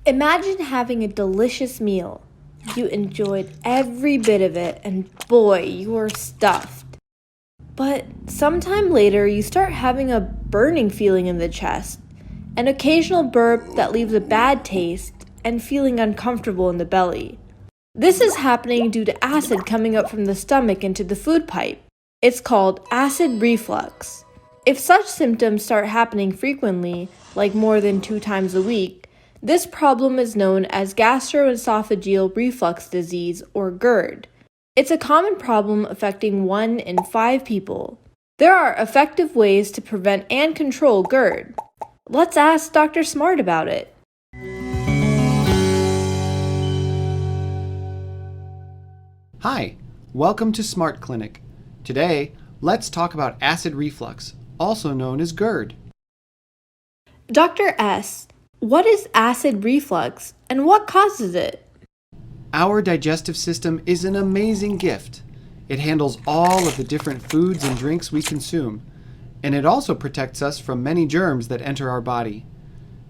Imagine having a delicious meal. You enjoyed every bit of it, and boy, you are stuffed. But sometime later, you start having a burning feeling in the chest, an occasional burp that leaves a bad taste, and feeling uncomfortable in the belly. This is happening due to acid coming up from the stomach into the food pipe. It's called acid reflux. If such symptoms start happening frequently, like more than 2 times a week, this problem is known as Gastroesophageal Reflux Disease, or GERD. It's a common problem affecting 1 in 5 people. There are effective ways to prevent and control GERD. Let's ask Dr. Smart about it. Hi, welcome to Smart Clinic. Today, let's talk about acid reflux, also known as GERD. Dr. S., what is acid reflux and what causes it? Our digestive system is an amazing gift. It handles all of the different foods and drinks we consume, and it also protects us from many germs that enter our body.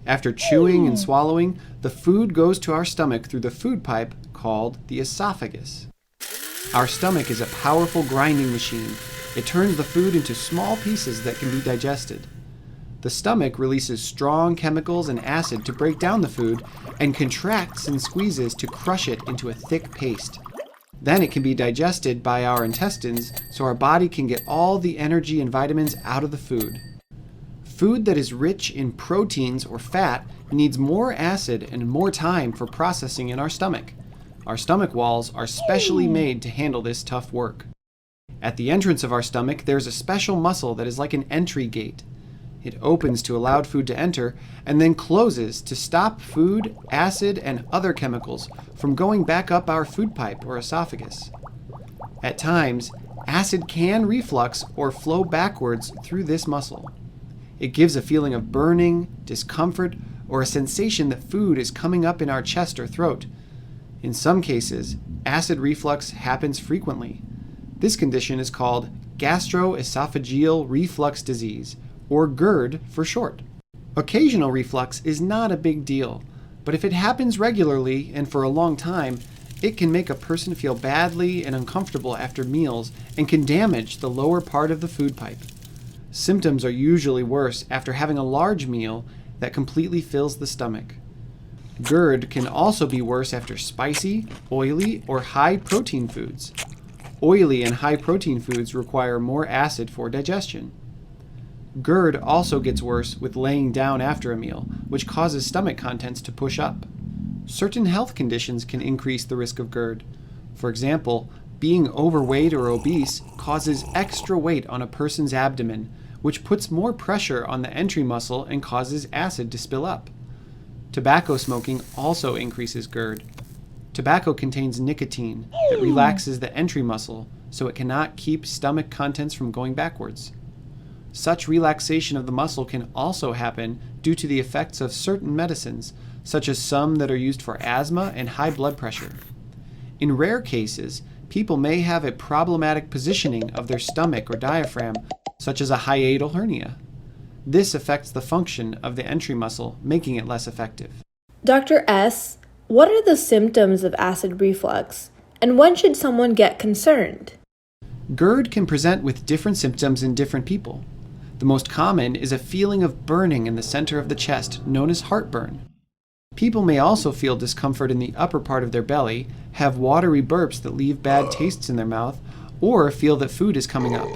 After chewing and swallowing, the food goes to our stomach through the food pipe called the esophagus. Our stomach is a powerful grinding machine. It turns the food into small pieces that can be digested. The stomach releases strong chemicals and acid to break down the food and contracts and squeezes to crush it into a thick paste. Then it can be digested by our intestines so our body can get all the energy and vitamins out of the food. Food that is rich in proteins or fat needs more acid and more time for processing in our stomach. Our stomach walls are specially made to handle this tough work. At the entrance of our stomach, there's a special muscle that is like an entry gate. It opens to allow food to enter and then closes to stop food, acid, and other chemicals from going back up our food pipe or esophagus. At times, acid can reflux or flow backwards through this muscle. It gives a feeling of burning, discomfort, or a sensation that food is coming up in our chest or throat. In some cases, acid reflux happens frequently. This condition is called Gastroesophageal Reflux Disease, or GERD for short. Occasional reflux is not a big deal, but if it happens regularly and for a long time, it can make a person feel badly and uncomfortable after meals and can damage the lower part of the food pipe. Symptoms are usually worse after having a large meal that completely fills the stomach. GERD can also be worse after spicy, oily, or high-protein foods. Oily and high-protein foods require more acid for digestion. GERD also gets worse with laying down after a meal, which causes stomach contents to push up. Certain health conditions can increase the risk of GERD. For example, being overweight or obese causes extra weight on a person's abdomen, which puts more pressure on the entry muscle and causes acid to spill up. Tobacco smoking also increases GERD. Tobacco contains nicotine that relaxes the entry muscle, so it cannot keep stomach contents from going backwards. Such relaxation of the muscle can also happen due to the effects of certain medicines, such as some that are used for asthma and high blood pressure. In rare cases, people may have a problematic positioning of their stomach or diaphragm, such as a hiatal hernia. This affects the function of the entry muscle, making it less effective. Dr. S., what are the symptoms of acid reflux, and when should someone get concerned? GERD can present with different symptoms in different people. The most common is a feeling of burning in the center of the chest, known as heartburn. People may also feel discomfort in the upper part of their belly, have watery burps that leave bad tastes in their mouth, or feel that food is coming up.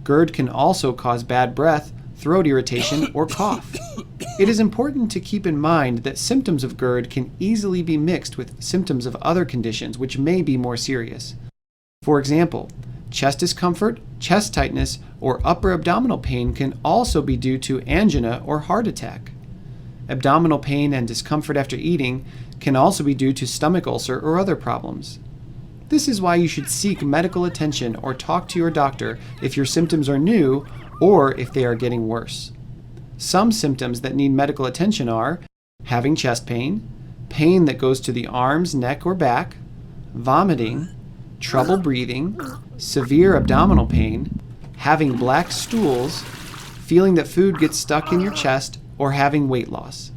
GERD can also cause bad breath, throat irritation, or cough. It is important to keep in mind that symptoms of GERD can easily be mixed with symptoms of other conditions which may be more serious. For example, chest discomfort, chest tightness, or upper abdominal pain can also be due to angina or heart attack. Abdominal pain and discomfort after eating can also be due to stomach ulcer or other problems. This is why you should seek medical attention or talk to your doctor if your symptoms are new or if they are getting worse. Some symptoms that need medical attention are having chest pain, pain that goes to the arms, neck, or back, vomiting, trouble breathing, severe abdominal pain, having black stools, feeling that food gets stuck in your chest, or having weight loss.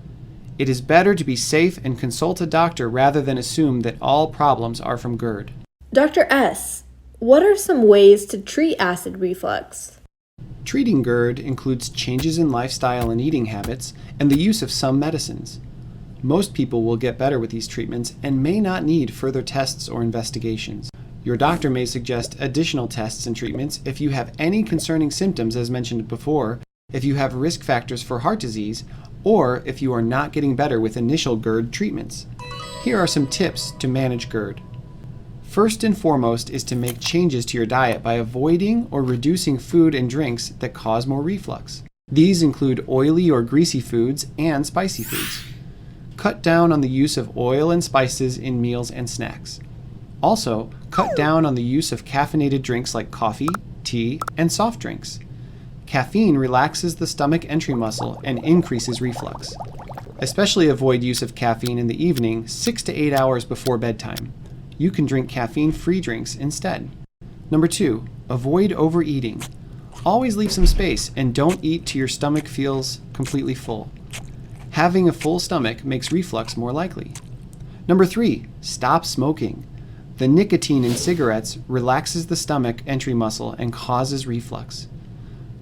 It is better to be safe and consult a doctor rather than assume that all problems are from GERD. Dr. S., what are some ways to treat acid reflux? Treating GERD includes changes in lifestyle and eating habits and the use of some medicines. Most people will get better with these treatments and may not need further tests or investigations. Your doctor may suggest additional tests and treatments if you have any concerning symptoms as mentioned before, if you have risk factors for heart disease, or if you are not getting better with initial GERD treatments. Here are some tips to manage GERD. First and foremost is to make changes to your diet by avoiding or reducing food and drinks that cause more reflux. These include oily or greasy foods and spicy foods. Cut down on the use of oil and spices in meals and snacks. Also, cut down on the use of caffeinated drinks like coffee, tea, and soft drinks. Caffeine relaxes the stomach entry muscle and increases reflux. Especially avoid use of caffeine in the evening 6 to 8 hours before bedtime. You can drink caffeine-free drinks instead. Number 2, avoid overeating. Always leave some space and don't eat till your stomach feels completely full. Having a full stomach makes reflux more likely. Number 3, stop smoking. The nicotine in cigarettes relaxes the stomach entry muscle and causes reflux.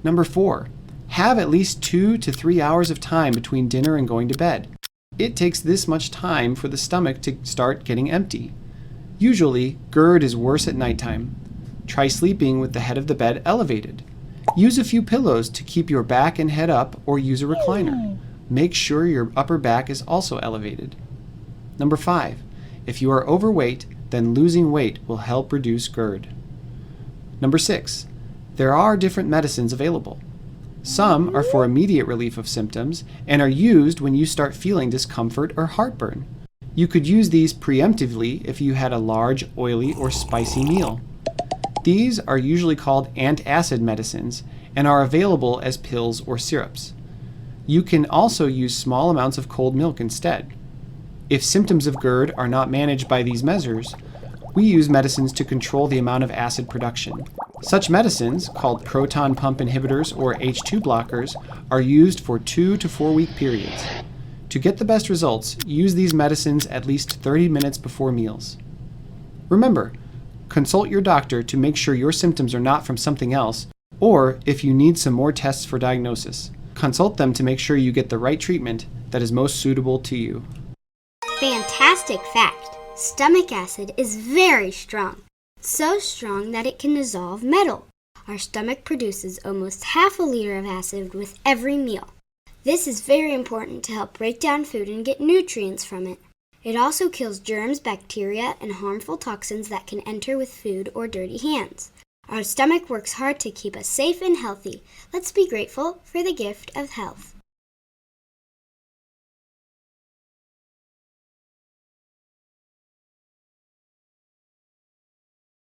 Number 4, have at least 2 to 3 hours of time between dinner and going to bed. It takes this much time for the stomach to start getting empty. Usually, GERD is worse at nighttime. Try sleeping with the head of the bed elevated. Use a few pillows to keep your back and head up or use a recliner. Make sure your upper back is also elevated. Number 5, if you are overweight, then losing weight will help reduce GERD. Number 6, there are different medicines available. Some are for immediate relief of symptoms and are used when you start feeling discomfort or heartburn. You could use these preemptively if you had a large, oily, or spicy meal. These are usually called antacid medicines and are available as pills or syrups. You can also use small amounts of cold milk instead. If symptoms of GERD are not managed by these measures, we use medicines to control the amount of acid production. Such medicines, called proton pump inhibitors or H2 blockers, are used for 2 to 4 week periods. To get the best results, use these medicines at least 30 minutes before meals. Remember, consult your doctor to make sure your symptoms are not from something else, or if you need some more tests for diagnosis. Consult them to make sure you get the right treatment that is most suitable to you. Fantastic fact! Stomach acid is very strong. So strong that it can dissolve metal. Our stomach produces almost half a liter of acid with every meal. This is very important to help break down food and get nutrients from it. It also kills germs, bacteria, and harmful toxins that can enter with food or dirty hands. Our stomach works hard to keep us safe and healthy. Let's be grateful for the gift of health.